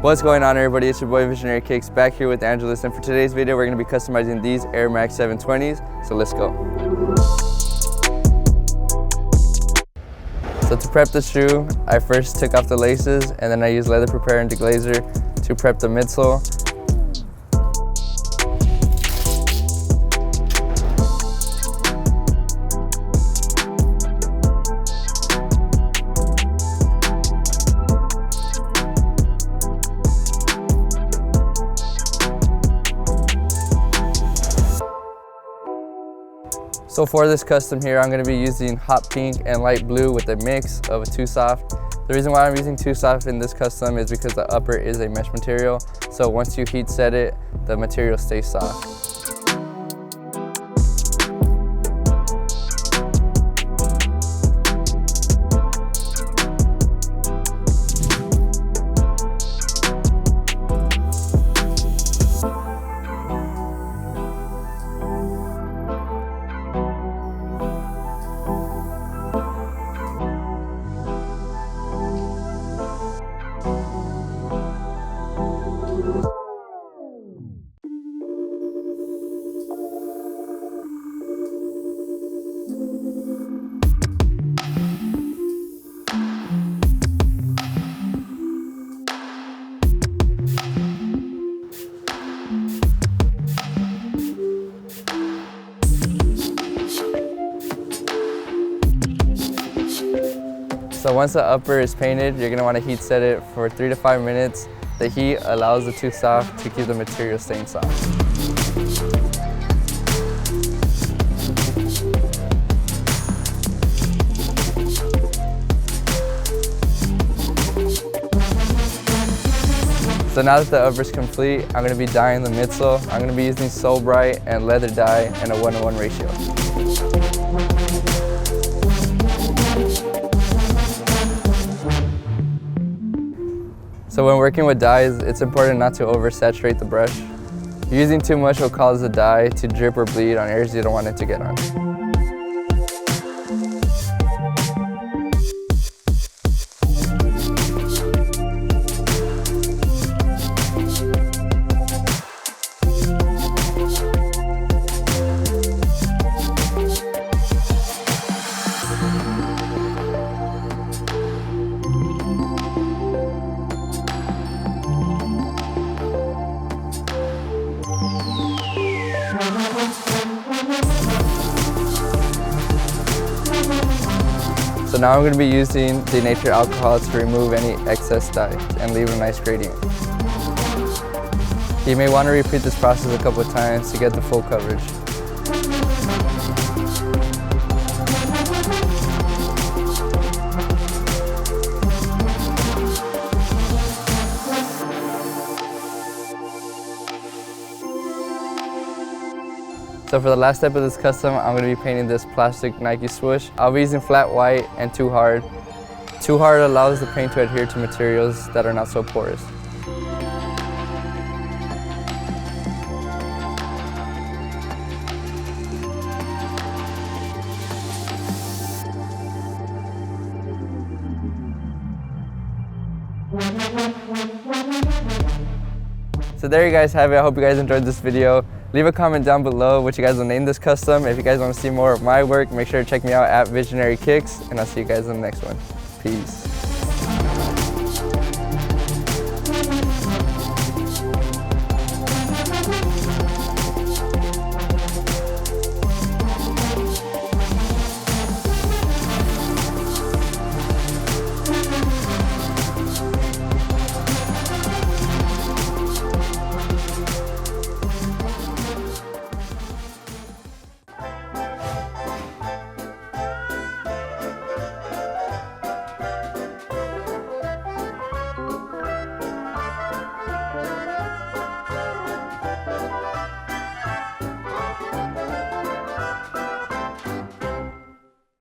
What's going on, everybody? It's your boy Visionary Kickz back here with Angelus, and for today's video we're going to be customizing these Air Max 720s, so let's go. So to prep the shoe, I first took off the laces and then I used leather prepare and deglazer to prep the midsole. So for this custom here, I'm going to be using hot pink and light blue with a mix of a 2-soft. The reason why I'm using 2-soft in this custom is because the upper is a mesh material. So once you heat set it, the material stays soft. So once the upper is painted, you're going to want to heat set it for 3 to 5 minutes. The heat allows the 2-soft to keep the material staying soft. So now that the upper is complete, I'm going to be dyeing the midsole. I'm going to be using Soul Bright and leather dye in a 1:1 ratio. So when working with dyes, it's important not to oversaturate the brush. Using too much will cause the dye to drip or bleed on areas you don't want it to get on. So now I'm going to be using denatured alcohol to remove any excess dye and leave a nice gradient. You may want to repeat this process a couple of times to get the full coverage. So for the last step of this custom, I'm going to be painting this plastic Nike swoosh. I'll be using flat white and Too Hard. Too Hard allows the paint to adhere to materials that are not so porous. So there you guys have it. I hope you guys enjoyed this video. Leave a comment down below what you guys will name this custom. If you guys want to see more of my work, make sure to check me out at Visionary Kickz, and I'll see you guys in the next one. Peace.